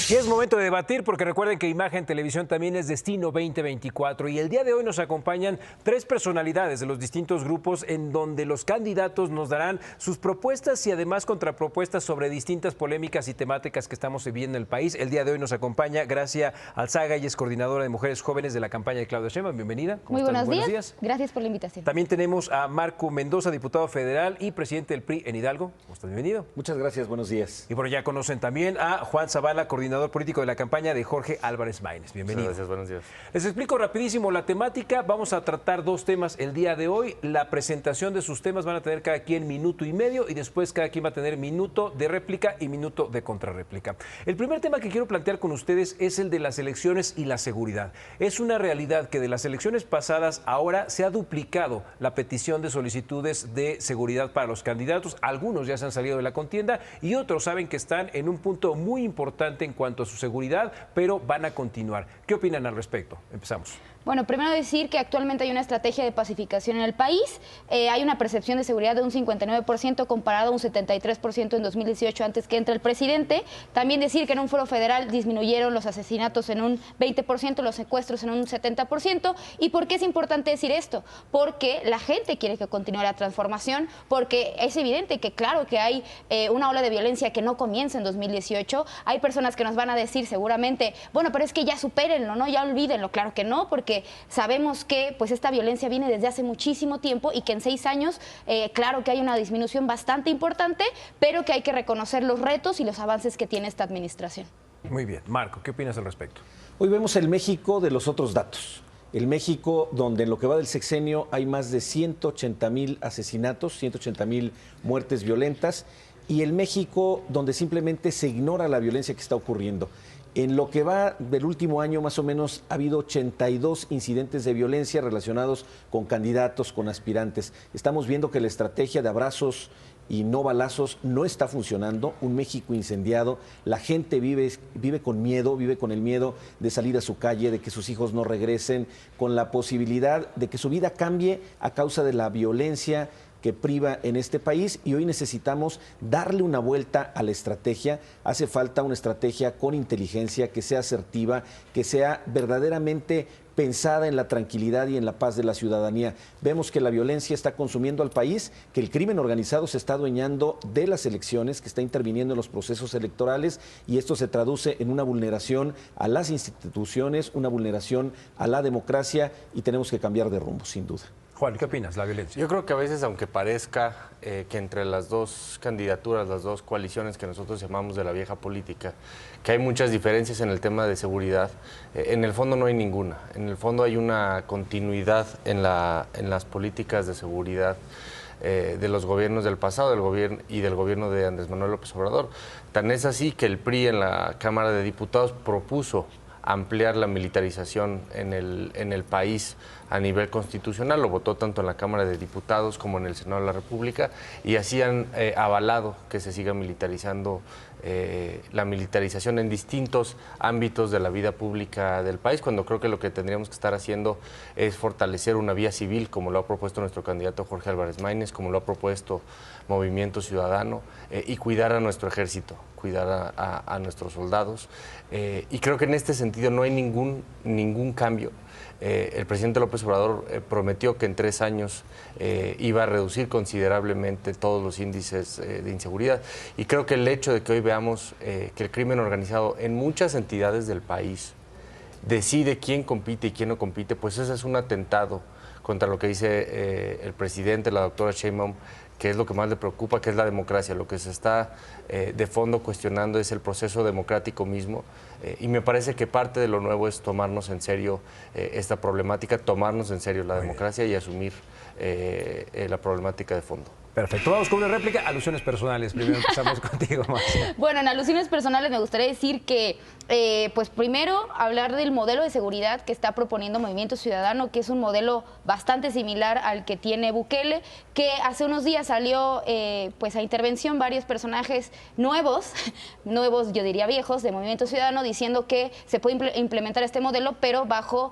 Y es momento de debatir porque recuerden que Imagen Televisión también es Destino 2024 y el día de hoy nos acompañan tres personalidades de los distintos grupos en donde los candidatos nos darán sus propuestas y además contrapropuestas sobre distintas polémicas y temáticas que estamos viviendo en el país. El día de hoy nos acompaña Gracia Alzaga, ella es coordinadora de Mujeres Jóvenes de la campaña de Claudia Sheinbaum. Bienvenida. ¿Cómo estás? Buenos días. Gracias por la invitación. También tenemos a Marco Mendoza, diputado federal y presidente del PRI en Hidalgo. ¿Cómo estás? Bienvenido. Muchas gracias, buenos días. Y por allá conocen también a Juan Zavala, coordinador político de la campaña de Jorge Álvarez Maínez. Bienvenido. Muchas gracias, buenos días. Les explico rapidísimo la temática. Vamos a tratar dos temas el día de hoy. La presentación de sus temas van a tener cada quien minuto y medio y después cada quien va a tener minuto de réplica y minuto de contrarréplica. El primer tema que quiero plantear con ustedes es el de las elecciones y la seguridad. Es una realidad que de las elecciones pasadas ahora se ha duplicado la petición de solicitudes de seguridad para los candidatos. Algunos ya se han salido de la contienda y otros saben que están en un punto muy importante en cuanto a su seguridad, pero van a continuar. ¿Qué opinan al respecto? Empezamos. Bueno, primero decir que actualmente hay una estrategia de pacificación en el país. Hay una percepción de seguridad de un 59% comparado a un 73% en 2018 antes que entre el presidente. También decir que en un foro federal disminuyeron los asesinatos en un 20%, los secuestros en un 70%. ¿Y por qué es importante decir esto? Porque la gente quiere que continúe la transformación, porque es evidente que claro que hay una ola de violencia que no comienza en 2018. Hay personas que nos van a decir seguramente, bueno, pero es que ya supérenlo, ¿no? Ya olvídenlo. Claro que no, porque sabemos que pues esta violencia viene desde hace muchísimo tiempo y que en 6 años, claro que hay una disminución bastante importante, pero que hay que reconocer los retos y los avances que tiene esta administración. Muy bien. Marco, ¿qué opinas al respecto? Hoy vemos el México de los otros datos. El México donde en lo que va del sexenio hay más de 180,000 asesinatos, 180,000 muertes violentas, y el México donde simplemente se ignora la violencia que está ocurriendo. En lo que va del último año, más o menos, ha habido 82 incidentes de violencia relacionados con candidatos, con aspirantes. Estamos viendo que la estrategia de abrazos y no balazos no está funcionando. Un México incendiado, la gente vive con miedo, vive con el miedo de salir a su calle, de que sus hijos no regresen, con la posibilidad de que su vida cambie a causa de la violencia que priva en este país, y hoy necesitamos darle una vuelta a la estrategia. Hace falta una estrategia con inteligencia, que sea asertiva, que sea verdaderamente pensada en la tranquilidad y en la paz de la ciudadanía. Vemos que la violencia está consumiendo al país, que el crimen organizado se está adueñando de las elecciones, que está interviniendo en los procesos electorales, y esto se traduce en una vulneración a las instituciones, una vulneración a la democracia, y tenemos que cambiar de rumbo, sin duda. Juan, ¿qué opinas? La violencia. Yo creo que a veces, aunque parezca que entre las dos candidaturas, las dos coaliciones que nosotros llamamos de la vieja política, que hay muchas diferencias en el tema de seguridad, en el fondo no hay ninguna. En el fondo hay una continuidad en las políticas de seguridad de los gobiernos del pasado y del gobierno de Andrés Manuel López Obrador. Tan es así que el PRI en la Cámara de Diputados propuso ampliar la militarización en el país a nivel constitucional. Lo votó tanto en la Cámara de Diputados como en el Senado de la República, y así han avalado que se siga militarizando la militarización en distintos ámbitos de la vida pública del país, cuando creo que lo que tendríamos que estar haciendo es fortalecer una vía civil, como lo ha propuesto nuestro candidato Jorge Álvarez Maínez, como lo ha propuesto Movimiento Ciudadano, y cuidar a nuestro ejército, cuidar a nuestros soldados. Y creo que en este sentido no hay ningún cambio. El presidente López Obrador prometió que en 3 años iba a reducir considerablemente todos los índices de inseguridad. Y creo que el hecho de que hoy veamos que el crimen organizado en muchas entidades del país decide quién compite y quién no compite, pues ese es un atentado contra lo que dice el presidente, la doctora Sheinbaum, que es lo que más le preocupa, que es la democracia. Lo que se está de fondo cuestionando es el proceso democrático mismo, y me parece que parte de lo nuevo es tomarnos en serio esta problemática, tomarnos en serio la democracia y asumir la problemática de fondo. Perfecto, vamos con una réplica. Alusiones personales, primero empezamos contigo, Marcia. Bueno, en alusiones personales me gustaría decir que, pues primero, hablar del modelo de seguridad que está proponiendo Movimiento Ciudadano, que es un modelo bastante similar al que tiene Bukele, que hace unos días salió pues a intervención varios personajes nuevos, yo diría viejos, de Movimiento Ciudadano, diciendo que se puede implementar este modelo, pero bajo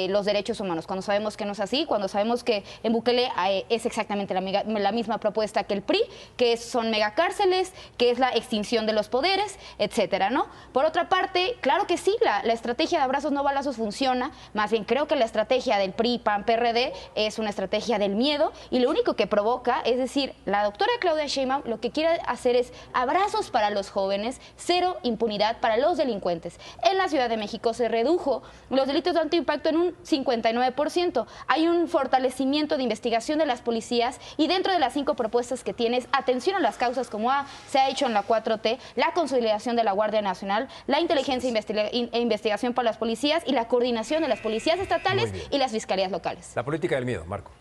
los derechos humanos, cuando sabemos que no es así, cuando sabemos que en Bukele es exactamente la misma propuesta que el PRI, que son megacárceles, que es la extinción de los poderes, etcétera, ¿no? Por otra parte, claro que sí, la estrategia de abrazos no balazos funciona, más bien creo que la estrategia del PRI, PAN, PRD es una estrategia del miedo y lo único que provoca, es decir, la doctora Claudia Sheinbaum lo que quiere hacer es abrazos para los jóvenes, cero impunidad para los delincuentes. En la Ciudad de México se redujo los delitos de alto impacto en un 59%. Hay un fortalecimiento de investigación de las policías y dentro de las 5 propuestas que tienes, atención a las causas como se ha hecho en la 4T, la consolidación de la Guardia Nacional, la inteligencia e investigación para las policías y la coordinación de las policías estatales y las fiscalías locales. La política del miedo, Marco.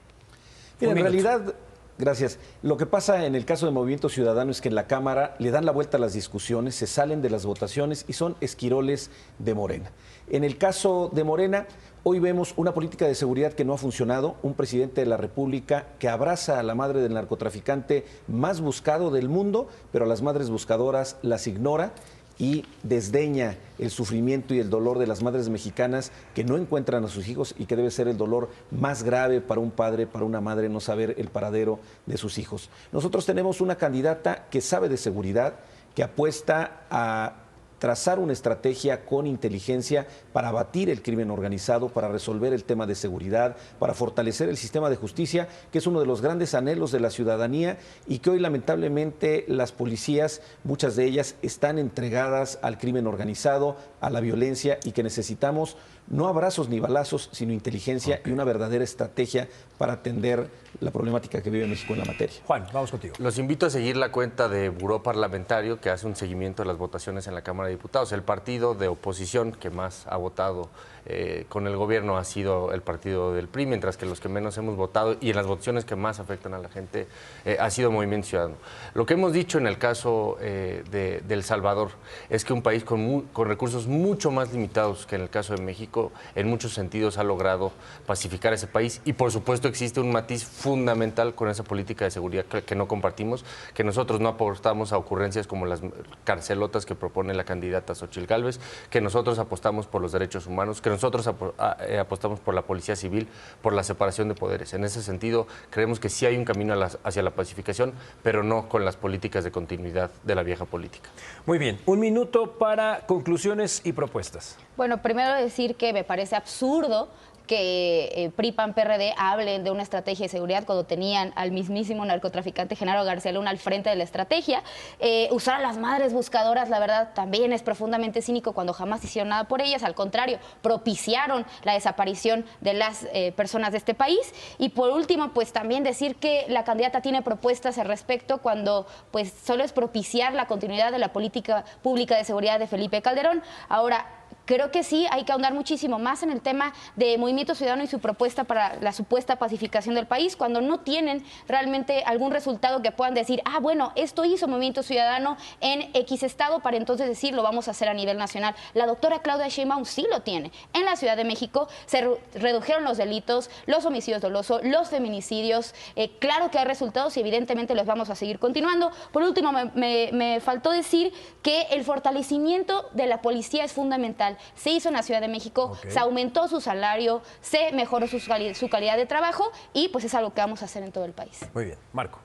Mira, en realidad, gracias. Lo que pasa en el caso de Movimiento Ciudadano es que en la Cámara le dan la vuelta a las discusiones, se salen de las votaciones y son esquiroles de Morena. En el caso de Morena, hoy vemos una política de seguridad que no ha funcionado, un presidente de la República que abraza a la madre del narcotraficante más buscado del mundo, pero a las madres buscadoras las ignora y desdeña el sufrimiento y el dolor de las madres mexicanas que no encuentran a sus hijos y que debe ser el dolor más grave para un padre, para una madre, no saber el paradero de sus hijos. Nosotros tenemos una candidata que sabe de seguridad, que apuesta a trazar una estrategia con inteligencia para abatir el crimen organizado, para resolver el tema de seguridad, para fortalecer el sistema de justicia, que es uno de los grandes anhelos de la ciudadanía y que hoy lamentablemente las policías, muchas de ellas, están entregadas al crimen organizado, a la violencia y que necesitamos no abrazos ni balazos, sino inteligencia y una verdadera estrategia para atender la problemática que vive México en la materia. Juan, vamos contigo. Los invito a seguir la cuenta de Buró Parlamentario, que hace un seguimiento de las votaciones en la Cámara de Diputados. El partido de oposición que más ha votado con el gobierno ha sido el partido del PRI, mientras que los que menos hemos votado y en las votaciones que más afectan a la gente ha sido Movimiento Ciudadano. Lo que hemos dicho en el caso de El Salvador es que un país con recursos mucho más limitados que en el caso de México, en muchos sentidos ha logrado pacificar ese país y por supuesto existe un matiz fundamental con esa política de seguridad que no compartimos, que nosotros no aportamos a ocurrencias como las carcelotas que propone la candidata Xóchitl Gálvez, que nosotros apostamos por los derechos humanos, que nosotros apostamos por la policía civil, por la separación de poderes. En ese sentido, creemos que sí hay un camino hacia la pacificación, pero no con las políticas de continuidad de la vieja política. Muy bien, un minuto para conclusiones y propuestas. Bueno, primero decir que me parece absurdo que PRI, PAN, PRD hablen de una estrategia de seguridad cuando tenían al mismísimo narcotraficante Genaro García Luna al frente de la estrategia. Usar a las madres buscadoras, la verdad, también es profundamente cínico cuando jamás hicieron nada por ellas. Al contrario, propiciaron la desaparición de las personas de este país. Y por último, pues también decir que la candidata tiene propuestas al respecto cuando pues solo es propiciar la continuidad de la política pública de seguridad de Felipe Calderón. Ahora, creo que sí, hay que ahondar muchísimo más en el tema de Movimiento Ciudadano y su propuesta para la supuesta pacificación del país, cuando no tienen realmente algún resultado que puedan decir, ah, bueno, esto hizo Movimiento Ciudadano en X estado, para entonces decir, lo vamos a hacer a nivel nacional. La doctora Claudia Sheinbaum sí lo tiene. En la Ciudad de México se redujeron los delitos, los homicidios dolosos, los feminicidios. Claro que hay resultados y evidentemente los vamos a seguir continuando. Por último, me faltó decir que el fortalecimiento de la policía es fundamental. Se hizo en la Ciudad de México, se aumentó su salario, se mejoró su calidad de trabajo y pues es algo que vamos a hacer en todo el país. Muy bien, Marco.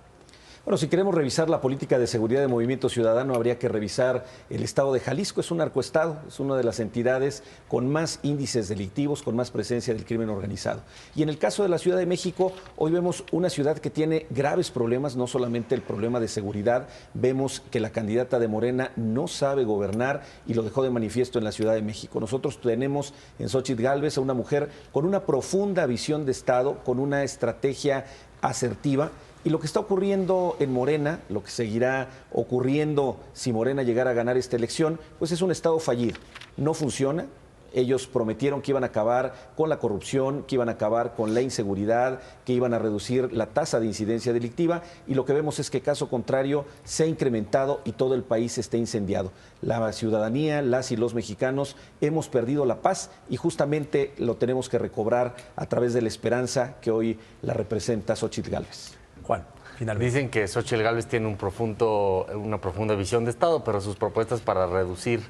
Bueno, si queremos revisar la política de seguridad de Movimiento Ciudadano, habría que revisar el estado de Jalisco. Es un narcoestado, es una de las entidades con más índices delictivos, con más presencia del crimen organizado. Y en el caso de la Ciudad de México, hoy vemos una ciudad que tiene graves problemas, no solamente el problema de seguridad, vemos que la candidata de Morena no sabe gobernar y lo dejó de manifiesto en la Ciudad de México. Nosotros tenemos en Xóchitl Gálvez a una mujer con una profunda visión de Estado, con una estrategia asertiva. Y lo que está ocurriendo en Morena, lo que seguirá ocurriendo si Morena llegara a ganar esta elección, pues es un Estado fallido. No funciona. Ellos prometieron que iban a acabar con la corrupción, que iban a acabar con la inseguridad, que iban a reducir la tasa de incidencia delictiva y lo que vemos es que caso contrario se ha incrementado y todo el país está incendiado. La ciudadanía, las y los mexicanos hemos perdido la paz y justamente lo tenemos que recobrar a través de la esperanza que hoy la representa Xóchitl Gálvez. Juan, finalmente. Dicen que Xóchitl Gálvez tiene una profunda visión de Estado, pero sus propuestas para reducir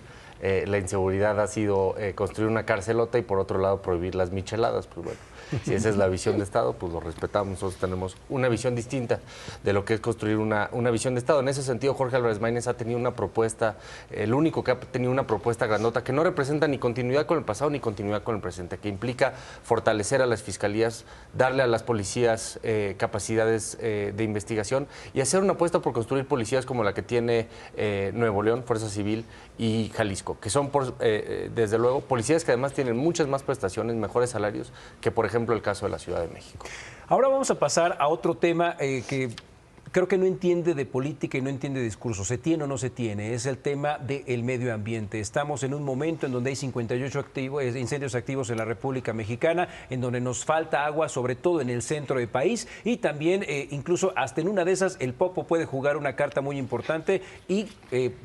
la inseguridad ha sido construir una carcelota y por otro lado prohibir las micheladas. Pues bueno, si esa es la visión de Estado, pues lo respetamos. Nosotros tenemos una visión distinta de lo que es construir una visión de Estado. En ese sentido, Jorge Álvarez Maínez ha tenido una propuesta, el único que ha tenido una propuesta grandota que no representa ni continuidad con el pasado ni continuidad con el presente, que implica fortalecer a las fiscalías, darle a las policías capacidades de investigación y hacer una apuesta por construir policías como la que tiene Nuevo León, Fuerza Civil y Jalisco, que son, desde luego, policías que además tienen muchas más prestaciones, mejores salarios que, por ejemplo, el caso de la Ciudad de México. Ahora vamos a pasar a otro tema que creo que no entiende de política y no entiende de discurso. ¿Se tiene o no se tiene? Es el tema del medio ambiente. Estamos en un momento en donde hay 58 incendios activos en la República Mexicana, en donde nos falta agua, sobre todo en el centro del país, y también incluso hasta en una de esas el Popo puede jugar una carta muy importante y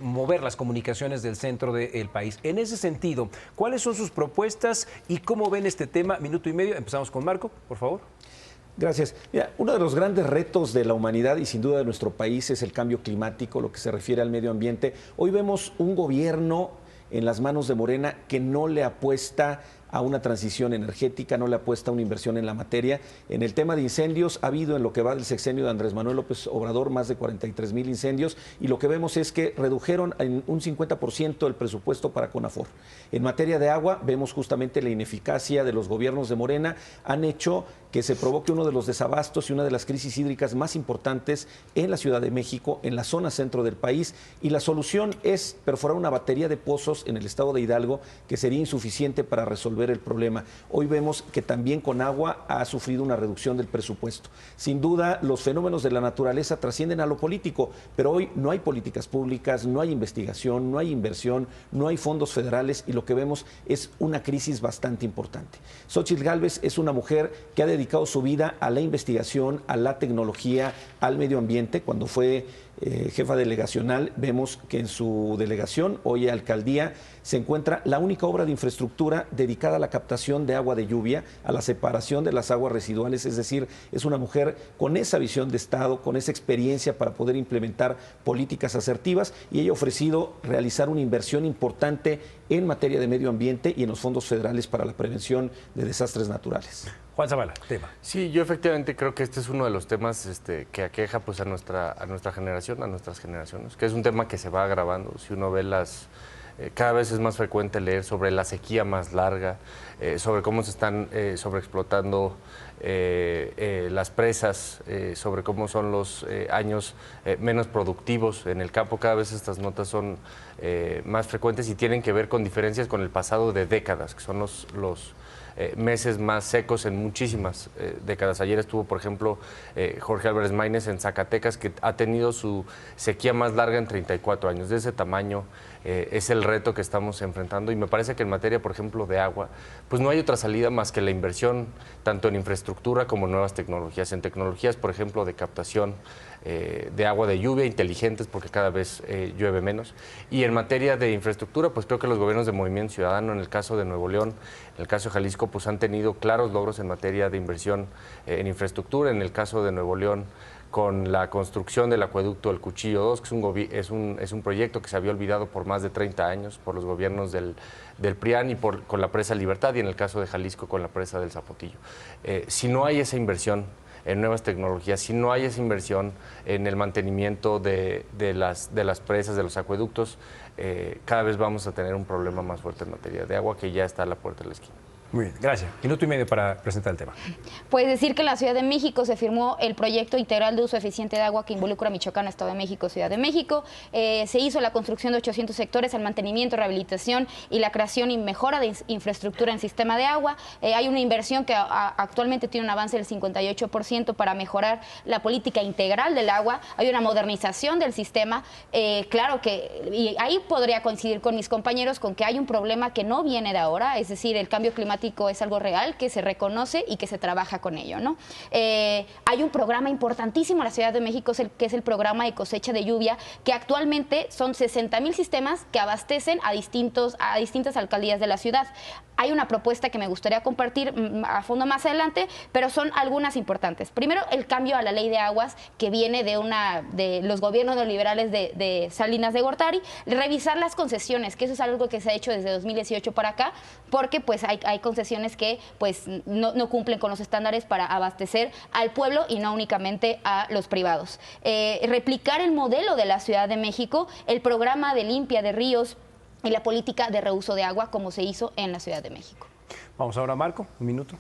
mover las comunicaciones del centro del país. En ese sentido, ¿cuáles son sus propuestas y cómo ven este tema? Minuto y medio. Empezamos con Marco, por favor. Gracias. Mira, uno de los grandes retos de la humanidad y sin duda de nuestro país es el cambio climático, lo que se refiere al medio ambiente. Hoy vemos un gobierno en las manos de Morena que no le apuesta a una transición energética, no le apuesta a una inversión en la materia. En el tema de incendios, ha habido en lo que va del sexenio de Andrés Manuel López Obrador más de 43,000 incendios y lo que vemos es que redujeron en un 50% el presupuesto para CONAFOR. En materia de agua, vemos justamente la ineficacia de los gobiernos de Morena, han hecho que se provoque uno de los desabastos y una de las crisis hídricas más importantes en la Ciudad de México, en la zona centro del país, y la solución es perforar una batería de pozos en el estado de Hidalgo que sería insuficiente para resolver el problema. Hoy vemos que también con agua ha sufrido una reducción del presupuesto. Sin duda, los fenómenos de la naturaleza trascienden a lo político, pero hoy no hay políticas públicas, no hay investigación, no hay inversión, no hay fondos federales y lo que vemos es una crisis bastante importante. Xóchitl Gálvez es una mujer que ha dedicado su vida a la investigación, a la tecnología, al medio ambiente. Cuando fue jefa delegacional, vemos que en su delegación, hoy alcaldía, se encuentra la única obra de infraestructura dedicada a la captación de agua de lluvia, a la separación de las aguas residuales, es decir, es una mujer con esa visión de Estado, con esa experiencia para poder implementar políticas asertivas, y ella ha ofrecido realizar una inversión importante en materia de medio ambiente y en los fondos federales para la prevención de desastres naturales. Juan Zavala, tema. Sí, yo efectivamente creo que este es uno de los temas que aqueja pues, a nuestra generación, a nuestras generaciones, que es un tema que se va agravando. Si uno ve cada vez es más frecuente leer sobre la sequía más larga, sobre cómo se están sobreexplotando las presas, sobre cómo son los años menos productivos en el campo. Cada vez estas notas son más frecuentes y tienen que ver con diferencias con el pasado de décadas, que son los meses más secos en muchísimas décadas. Ayer estuvo, por ejemplo, Jorge Álvarez Maínez en Zacatecas, que ha tenido su sequía más larga en 34 años. De ese tamaño es el reto que estamos enfrentando y me parece que en materia, por ejemplo, de agua, pues no hay otra salida más que la inversión tanto en infraestructura como en nuevas tecnologías. En tecnologías, por ejemplo, de captación de agua de lluvia, inteligentes, porque cada vez llueve menos. Y en materia de infraestructura, pues creo que los gobiernos de Movimiento Ciudadano, en el caso de Nuevo León, en el caso de Jalisco, pues han tenido claros logros en materia de inversión en infraestructura. En el caso de Nuevo León, con la construcción del acueducto del Cuchillo 2, que es un proyecto que se había olvidado por más de 30 años por los gobiernos del PRIAN y con la presa Libertad, y en el caso de Jalisco con la presa del Zapotillo. Si no hay esa inversión en nuevas tecnologías, si no hay esa inversión en el mantenimiento de las presas, de los acueductos, cada vez vamos a tener un problema más fuerte en materia de agua que ya está a la puerta de la esquina. Muy bien, gracias. Minuto y medio para presentar el tema. Pues decir que en la Ciudad de México se firmó el proyecto integral de uso eficiente de agua que involucra a Michoacán, Estado de México, Ciudad de México. Se hizo la construcción de 800 sectores, el mantenimiento, rehabilitación y la creación y mejora de infraestructura en sistema de agua. Hay una inversión que actualmente tiene un avance del 58% para mejorar la política integral del agua. Hay una modernización del sistema. Claro que, y ahí podría coincidir con mis compañeros, con que hay un problema que no viene de ahora, es decir, el cambio climático climático es algo real, que se reconoce y que se trabaja con ello, ¿no? Hay un programa importantísimo en la Ciudad de México, que es el programa de cosecha de lluvia, que actualmente son 60,000 sistemas que abastecen a distintas alcaldías de la ciudad. Hay una propuesta que me gustaría compartir a fondo más adelante, pero son algunas importantes. Primero, el cambio a la ley de aguas que viene de los gobiernos neoliberales de Salinas de Gortari, revisar las concesiones, que eso es algo que se ha hecho desde 2018 para acá, porque pues hay concesiones que pues no cumplen con los estándares para abastecer al pueblo y no únicamente a los privados. Replicar el modelo de la Ciudad de México, el programa de limpia de ríos y la política de reuso de agua como se hizo en la Ciudad de México. Vamos ahora, Marco, un minuto.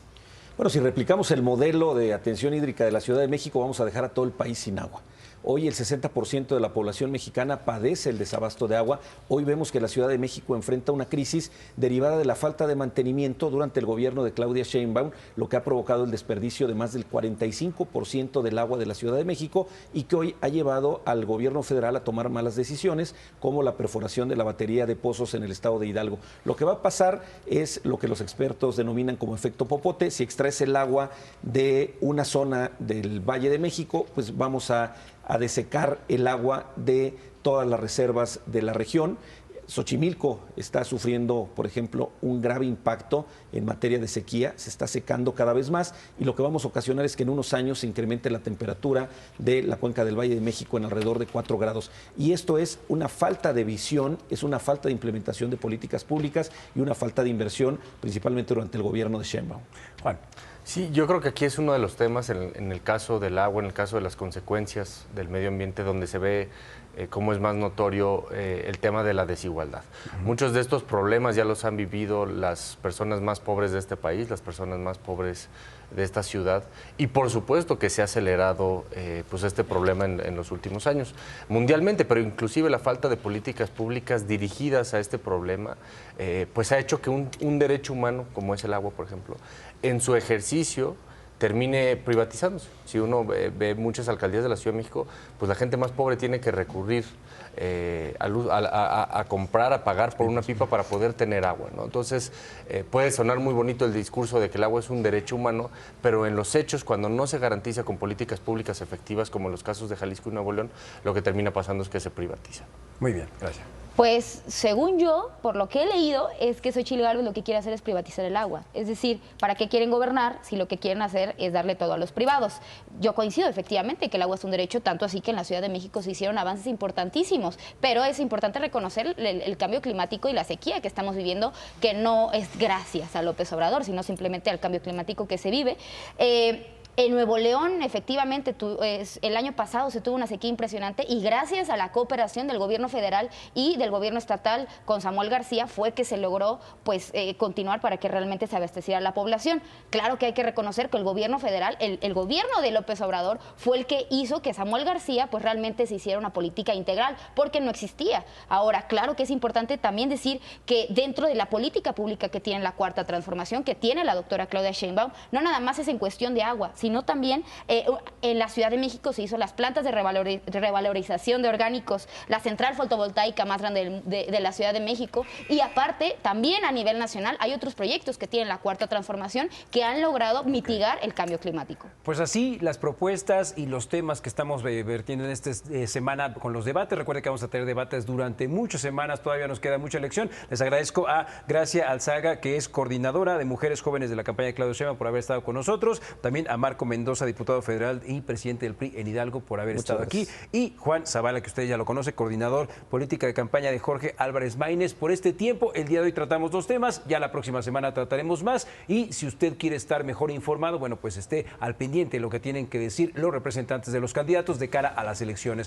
Bueno, si replicamos el modelo de atención hídrica de la Ciudad de México, vamos a dejar a todo el país sin agua. Hoy el 60% de la población mexicana padece el desabasto de agua. Hoy vemos que la Ciudad de México enfrenta una crisis derivada de la falta de mantenimiento durante el gobierno de Claudia Sheinbaum, lo que ha provocado el desperdicio de más del 45% del agua de la Ciudad de México y que hoy ha llevado al gobierno federal a tomar malas decisiones, como la perforación de la batería de pozos en el estado de Hidalgo. Lo que va a pasar es lo que los expertos denominan como efecto popote. Si extraes el agua de una zona del Valle de México, pues vamos a desecar el agua de todas las reservas de la región. Xochimilco está sufriendo, por ejemplo, un grave impacto en materia de sequía, se está secando cada vez más y lo que vamos a ocasionar es que en unos años se incremente la temperatura de la cuenca del Valle de México en alrededor de 4 grados. Y esto es una falta de visión, es una falta de implementación de políticas públicas y una falta de inversión, principalmente durante el gobierno de Sheinbaum. Juan. Sí, yo creo que aquí es uno de los temas en el caso del agua, en el caso de las consecuencias del medio ambiente, donde se ve cómo es más notorio el tema de la desigualdad. Muchos de estos problemas ya los han vivido las personas más pobres de este país, las personas más pobres de esta ciudad, y por supuesto que se ha acelerado pues este problema en los últimos años mundialmente, pero inclusive la falta de políticas públicas dirigidas a este problema pues ha hecho que un derecho humano como es el agua, por ejemplo, en su ejercicio termine privatizándose. Si uno ve muchas alcaldías de la Ciudad de México, pues la gente más pobre tiene que recurrir a comprar, a pagar por una pipa para poder tener agua, ¿no? Entonces, puede sonar muy bonito el discurso de que el agua es un derecho humano, pero en los hechos, cuando no se garantiza con políticas públicas efectivas, como en los casos de Jalisco y Nuevo León, lo que termina pasando es que se privatiza. Muy bien, gracias. Pues, según yo, por lo que he leído, es que Xochitl Gálvez lo que quiere hacer es privatizar el agua. Es decir, ¿para qué quieren gobernar si lo que quieren hacer es darle todo a los privados? Yo coincido, efectivamente, que el agua es un derecho, tanto así que en la Ciudad de México se hicieron avances importantísimos, pero es importante reconocer el cambio climático y la sequía que estamos viviendo, que no es gracias a López Obrador, sino simplemente al cambio climático que se vive. En Nuevo León, efectivamente, el año pasado se tuvo una sequía impresionante y gracias a la cooperación del gobierno federal y del gobierno estatal con Samuel García fue que se logró pues, continuar para que realmente se abasteciera la población. Claro que hay que reconocer que el gobierno federal, el gobierno de López Obrador, fue el que hizo que Samuel García pues, realmente se hiciera una política integral, porque no existía. Ahora, claro que es importante también decir que dentro de la política pública que tiene la Cuarta Transformación, que tiene la doctora Claudia Sheinbaum, no nada más es en cuestión de agua, sino también en la Ciudad de México se hizo las plantas de revalorización de orgánicos, la central fotovoltaica más grande de la Ciudad de México, y aparte también a nivel nacional hay otros proyectos que tienen la Cuarta Transformación que han logrado mitigar el cambio climático. Pues así las propuestas y los temas que estamos vertiendo en esta semana con los debates. Recuerden que vamos a tener debates durante muchas semanas, todavía nos queda mucha elección. Les agradezco a Gracia Alzaga, que es coordinadora de Mujeres Jóvenes de la campaña de Claudia Sheinbaum, por haber estado con nosotros. También a Marco Mendoza, diputado federal y presidente del PRI en Hidalgo, por haber estado aquí. Y Juan Zavala, que usted ya lo conoce, coordinador política de campaña de Jorge Álvarez Maínez. Por este tiempo, el día de hoy tratamos 2 temas, ya la próxima semana trataremos más. Y si usted quiere estar mejor informado, bueno, pues esté al pendiente de lo que tienen que decir los representantes de los candidatos de cara a las elecciones.